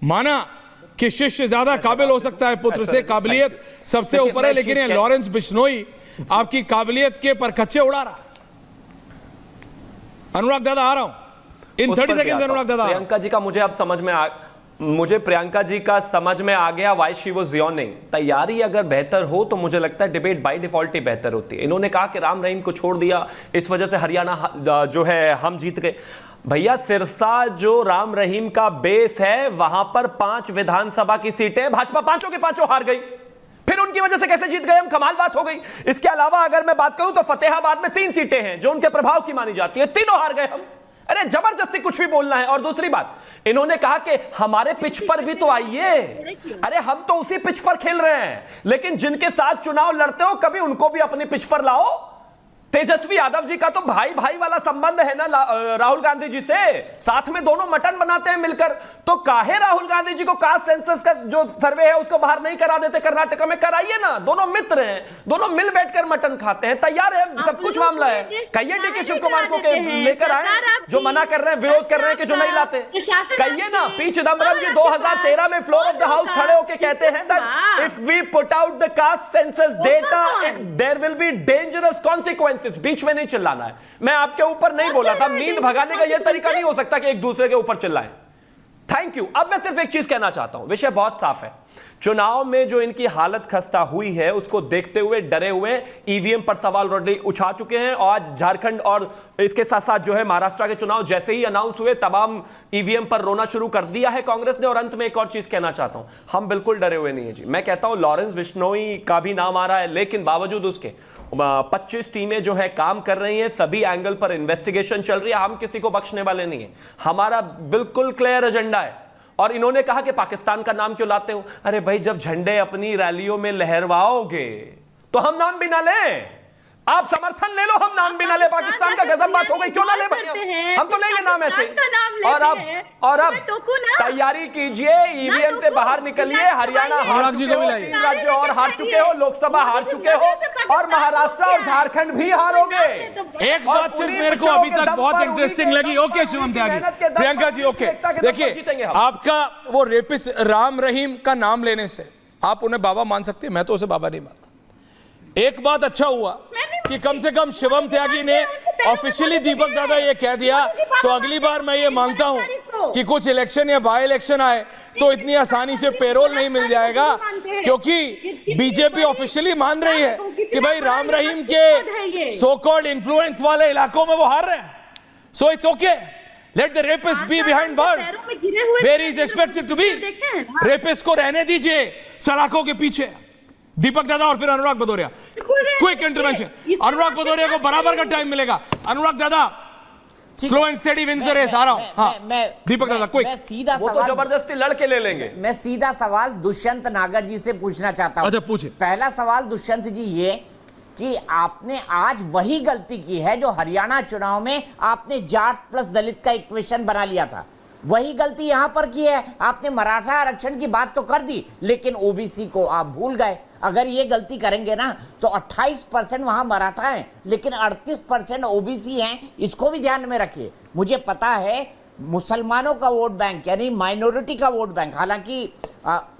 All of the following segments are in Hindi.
माना कि शिष्य ज्यादा काबिल हो सकता है पुत्र से, काबिलियत सबसे ऊपर है, लेकिन ये लॉरेंस बिश्नोई आपकी काबिलियत के परखच्चे उड़ा रहा। अनुराग दादा आ रहा हूं इन 30 सेकंड। अनुराग दादा, प्रियंका जी का मुझे प्रियंका जी का समझ में आ गया व्हाई शी वाज यॉर्निंग। तैयारी अगर बेहतर हो तो मुझे लगता है डिबेट बाय डिफॉल्ट ही बेहतर होती है। इन्होंने कहा कि राम रहीम को छोड़ दिया, इस वजह से हरियाणा जो है हम जीत गए। भैया सिरसा जो राम रहीम का बेस है, वहां पर 5 विधानसभा की सीटें भाजपा 5 के 5 हार गई, फिर उनकी वजह से कैसे जीत गए हम, कमाल बात हो गई। इसके अलावा अगर मैं बात करूं तो फतेहाबाद में 3 सीटें हैं जो उनके प्रभाव की मानी जाती है, तीनों हार गए हम। अरे जबरदस्ती कुछ भी बोलना है। और दूसरी बात, इन्होंने कहा कि हमारे पिच पर भी तो आइए। अरे हम तो उसी पिच पर खेल रहे हैं, लेकिन जिनके साथ चुनाव लड़ते हो कभी उनको भी अपनी पिच पर लाओ। तेजस्वी यादव जी का तो भाई भाई वाला संबंध है ना राहुल गांधी जी से, साथ में दोनों मटन बनाते हैं मिलकर। तो काहे राहुल गांधी जी को कास्ट सेंसस का जो सर्वे है उसको बाहर नहीं करा देते, कर्नाटक में कराइए ना। दोनों मित्र हैं, दोनों मिल बैठकर मटन खाते हैं, तैयार है, सब कुछ मामला है। कहिए डीके शिव कुमार को लेकर आए जो मना कर रहे हैं, विरोध कर रहे हैं कि जो नहीं लाते। कहिए ना पी चिदम्बरम जी 2013 में फ्लोर ऑफ द हाउस खड़े होकर कहते हैं that if we put out the caste census data there will be dangerous consequences. बीच में नहीं चिल्लाना है। मैं आपके ऊपर नहीं बोला था, नींद भगाने का यह तरीका नहीं हो सकता कि एक दूसरे के ऊपर चिल्लाएं। Thank you. अब मैं सिर्फ एक चीज कहना चाहता हूं, विषय बहुत साफ है। चुनाव में जो इनकी हालत खस्ता हुई है उसको देखते हुए डरे हुए ईवीएम पर सवाल उठा चुके हैं। और आज झारखंड और इसके साथ साथ जो है महाराष्ट्र के चुनाव जैसे ही अनाउंस हुए तमाम ईवीएम पर रोना शुरू कर दिया है कांग्रेस ने। और अंत में एक और चीज कहना चाहता हूं, हम बिल्कुल डरे हुए नहीं है जी। मैं कहता हूं लॉरेंस बिश्नोई का भी नाम आ रहा है, लेकिन बावजूद उसके 25 टीमें जो है काम कर रही हैं, सभी एंगल पर इन्वेस्टिगेशन चल रही है। हम किसी को बख्शने वाले नहीं है, हमारा बिल्कुल क्लियर एजेंडा है। और इन्होंने कहा कि पाकिस्तान का नाम क्यों लाते हो। अरे भाई जब झंडे अपनी रैलियों में लहरवाओगे तो हम नाम भी ना लें। आप समर्थन ले लो, हम नाम भी ना ले। पाकिस्तान का गजब बात हो गई, क्यों ना ले भैया, हम तो लेंगे नाम ऐसे। और अब तैयारी कीजिए, ईवीएम से बाहर निकलिए। हरियाणा हार चुके हो, 3 राज्य और हार चुके हो, लोकसभा हार चुके हो, और महाराष्ट्र और झारखंड भी हारोगे। एक बात सिर्फ मेरे को अभी तक बहुत इंटरेस्टिंग लगी। ओके शिवम त्यागी, प्रियंका जी, ओके देखिए, आपका वो रेपिस्ट राम रहीम का नाम लेने से आप उन्हें बाबा मान सकते हैं, मैं तो उसे बाबा नहीं मानता। एक बात अच्छा हुआ कि कम से कम शिवम त्यागी ने ऑफिशियली दीपक दादा ये कह दिया, तो अगली बार मैं ये मांगता हूं कि कुछ इलेक्शन या बाय इलेक्शन आए तो इतनी आसानी से पेरोल नहीं मिल जाएगा, क्योंकि बीजेपी ऑफिशियली मान रही है कि भाई राम रहीम के सो कॉल्ड इन्फ्लुएंस वाले इलाकों में वो हार रहे हैं। So it's okay, let the rapist be behind bars where he is expected to be. Rapist को रहने दीजिए सलाखों के पीछे। दीपक दादा और फिर अनुराग भदौरिया, क्विक इंटरवेंशन। अनुराग भदौरिया को बराबर का टाइम मिलेगा। Anurag Dada slow and steady wins the race. आ रहा हूं। हाँ दीपक दादा क्विक। मैं सीधा वो तो जबरदस्ती लड़के ले लेंगे। मैं सीधा सवाल दुष्यंत नागर जी से पूछना चाहता हूं। अच्छा पूछे। पहला सवाल दुष्यंत जी ये कि आपने आज वही गलती की है जो हरियाणा चुनाव में आपने जाट प्लस दलित का इक्वेशन बना लिया था, वही गलती यहां पर की है। आपने मराठा आरक्षण की बात तो कर दी, लेकिन ओबीसी को आप भूल गए। अगर ये गलती करेंगे ना तो 28% वहां मराठा हैं, लेकिन 38% ओबीसी हैं, इसको भी ध्यान में रखिए। मुझे पता है मुसलमानों का वोट बैंक यानी माइनॉरिटी का वोट बैंक, हालांकि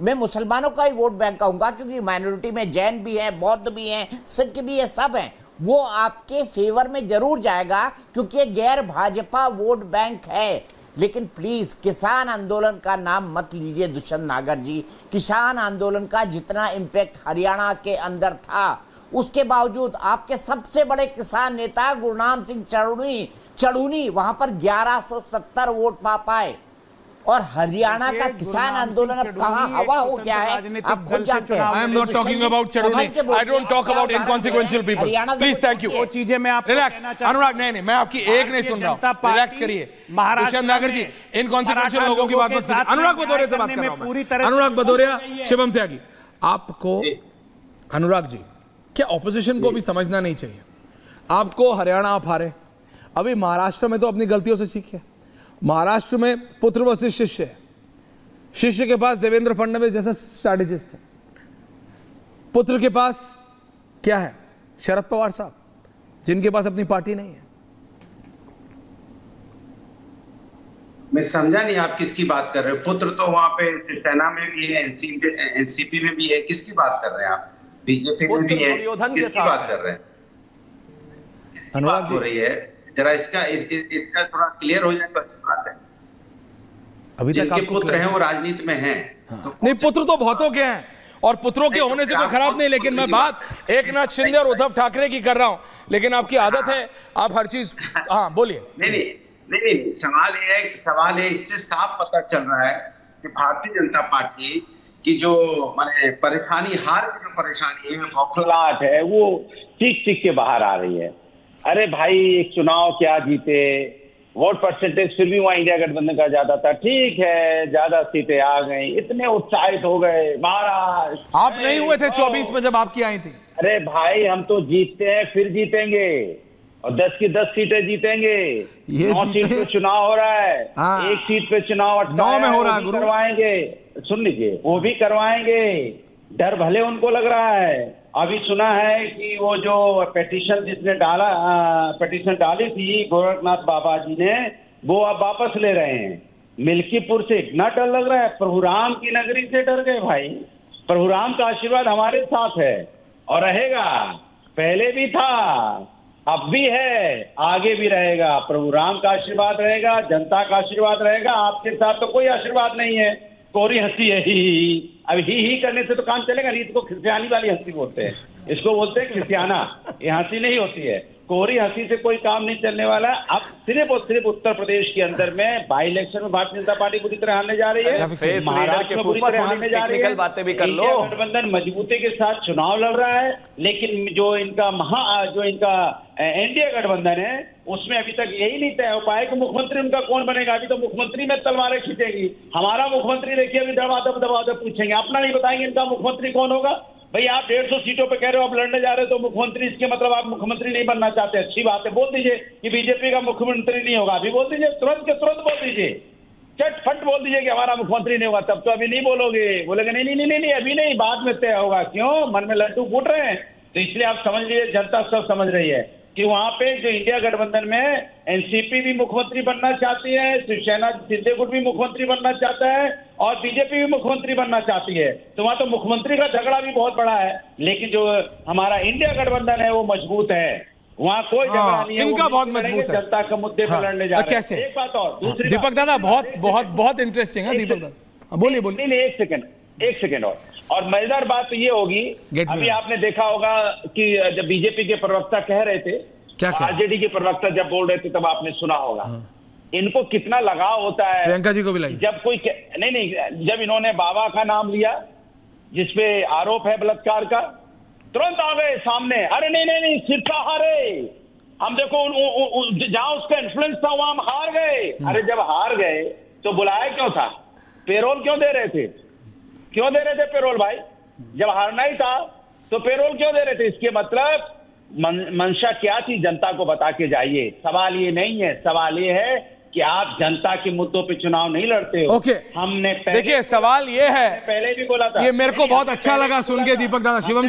मैं मुसलमानों का ही वोट बैंक कहूंगा क्योंकि माइनॉरिटी में जैन भी है, बौद्ध भी हैं, सिख भी है, सब हैं, वो आपके फेवर में जरूर जाएगा क्योंकि ये गैर भाजपा वोट बैंक है। लेकिन प्लीज किसान आंदोलन का नाम मत लीजिए दुष्यंत नागर जी। किसान आंदोलन का जितना इम्पैक्ट हरियाणा के अंदर था, उसके बावजूद आपके सबसे बड़े किसान नेता गुरनाम सिंह चढ़ूनी वहां पर 1170 वोट पा पाए। और हरियाणा का किसान आंदोलन अब कहां हवा हो गया है आप खुद जानते हैं। I am not talking about Chaduni, I don't talk about inconsequential people. Please thank you. वो चीजें मैं आपको रिलैक्स अनुराग, नहीं मैं आपकी एक नहीं सुन रहा हूं, रिलैक्स करिए दुष्यंत नागर जी। इनकॉन्सिक्वेंशियल लोगों की बात मत कीजिए। अनुराग भदौरिया से बात कर रहा हूं। अनुराग भदौरिया, शिवम त्यागी, आपको अनुराग जी क्या ऑपोजिशन को भी समझना नहीं चाहिए? आपको हरियाणा आप हारे, अभी महाराष्ट्र में तो अपनी गलतियों से सीखिए। महाराष्ट्र में पुत्र वर्सेस शिष्य है, शिष्य के पास देवेंद्र फडणवीस जैसा स्ट्रैटेजिस्ट है, पुत्र के पास क्या है? शरद पवार साहब, जिनके पास अपनी पार्टी नहीं है। मैं समझा नहीं आप किसकी बात कर रहे हो। पुत्र तो वहाँ पे सेना में भी है, एनसीपी में भी है, किसकी बात कर रहे हैं आप? बीजेपी में भी है, दुर्योधन के किसकी साथ बात कर रहे हैं? बात हो रही है, जरा इसका थोड़ा क्लियर हो जाए तो अच्छी बात है। अभी तक जिनके आपको पुत्र हैं वो राजनीति में हैं, तो नहीं, पुत्र तो बहुतों के हैं और पुत्रों के नहीं, होने से तो कोई खराब नहीं, लेकिन मैं बात एकनाथ शिंदे और उद्धव ठाकरे की कर रहा हूं। लेकिन आपकी आदत है, आप हर चीज, हाँ बोलिए। नहीं, सवाल है, इससे साफ पता चल रहा है कि भारतीय जनता पार्टी की जो माने परेशानी, हार की जो परेशानी है, खौफलाहट है, वो चीख के बाहर आ रही है। अरे भाई, एक चुनाव क्या जीते, वोट परसेंटेज फिर भी वहां इंडिया गठबंधन का ज्यादा था, ठीक है, ज्यादा सीटें आ गई, इतने उत्साहित हो गए महाराष्ट्र। आप नहीं हुए थे 24 में जब आपकी आई थी? अरे भाई, हम तो जीतते हैं, फिर जीतेंगे और 10 की 10 सीटें जीतेंगे। 9 सीट पे चुनाव हो रहा है, हाँ। 1 सीट पे चुनाव 9 में हो रहा है, करवाएंगे, सुन लीजिए, वो भी करवाएंगे। डर भले उनको लग रहा है। अभी सुना है कि वो जो पिटीशन जिसने पिटीशन डाली थी गोरखनाथ बाबा जी ने, वो अब वापस ले रहे हैं। मिल्कीपुर से इतना डर लग रहा है, प्रभु राम की नगरी से डर गए भाई। प्रभु राम का आशीर्वाद हमारे साथ है और रहेगा, पहले भी था, अब भी है, आगे भी रहेगा। प्रभु राम का आशीर्वाद रहेगा, जनता का आशीर्वाद रहेगा। आपके साथ तो कोई आशीर्वाद नहीं है, कोरी हंसी है ही। अब ही करने से तो काम चलेगा नहीं। इसको क्रिस्टियानी वाली हंसी बोलते हैं, इसको बोलते हैं क्रिस्टियाना। ये हंसी नहीं होती है, कोरी हंसी से कोई काम नहीं चलने वाला। अब सिर्फ और सिर्फ उत्तर प्रदेश के अंदर में बाई इलेक्शन में भारतीय जनता पार्टी बुरी तरह हारने जा रही है, महाराष्ट्र में बुरी तरह हारने जा रही है। बातें भी कर लो। इंडिया गठबंधन मजबूती के साथ चुनाव लड़ रहा है, लेकिन जो इनका एनडीए गठबंधन है, उसमें अभी तक यही नहीं तय हो पाया कि मुख्यमंत्री उनका कौन बनेगा। अभी तो मुख्यमंत्री में तलवारें खींचेगी। हमारा मुख्यमंत्री देखिए, अभी दबादब पूछेंगे, अपना नहीं बताएंगे इनका मुख्यमंत्री कौन होगा। भाई, आप 150 सीटों पे कह रहे हो आप लड़ने जा रहे हो, तो मुख्यमंत्री, इसके मतलब आप मुख्यमंत्री नहीं बनना चाहते। अच्छी बात है, बोल दीजिए कि बीजेपी का मुख्यमंत्री नहीं होगा, अभी बोल दीजिए, तुरंत के तुरंत बोल दीजिए, चटफट बोल दीजिए कि हमारा मुख्यमंत्री नहीं होगा। तब तो अभी नहीं बोलोगे, बोलेंगे नहीं, अभी नहीं, बाद में तय होगा। क्यों? मन में लड्डू फूट रहे हैं। तो इसलिए आप समझ लीजिए, जनता सब समझ रही है कि वहां पे जो इंडिया गठबंधन में एनसीपी भी मुख्यमंत्री बनना चाहती है, शिवसेना शिंदे गुट भी मुख्यमंत्री बनना चाहता है और बीजेपी भी मुख्यमंत्री बनना चाहती है। तो वहां तो मुख्यमंत्री का झगड़ा भी बहुत बड़ा है। लेकिन जो हमारा इंडिया गठबंधन है वो मजबूत है, वहां कोई झगड़ा नहीं है। इनका बहुत मजबूत है, जनता के मुद्दे पर लड़ने जा रहे हैं। कैसे? एक बात और, दूसरी दीपक दादा, बहुत इंटरेस्टिंग है दीपक दादा, बोलिए। नहीं, एक सेकेंड और मजेदार बात तो ये होगी, अभी आपने देखा होगा कि जब बीजेपी के प्रवक्ता कह रहे थे, आरजेडी के प्रवक्ता जब बोल रहे थे, तब आपने सुना होगा इनको कितना लगाव होता है प्रियंका जी को भी लगी। जब कोई नहीं, जब इन्होंने बाबा का नाम लिया जिसपे आरोप है बलात्कार का, तुरंत आ गए सामने, अरे नहीं सिरसा हारे हम, देखो जहां उसका इन्फ्लुएंस था वहां हम हार गए। अरे जब हार गए तो बुलाया क्यों था? पेरोल क्यों दे रहे थे? पेरोल भाई? जब हारना ही था तो पेरोल क्यों दे रहे थे? इसके मतलब मंशा क्या थी, जनता को बता के जाइए। सवाल ये नहीं है, सवाल ये है कि आप जनता के मुद्दों पे चुनाव नहीं लड़ते हो। ओके, हमने देखिए, सवाल ये है, पहले भी बोला था, ये मेरे को बहुत अच्छा लगा सुन के दीपक दादा। शिवम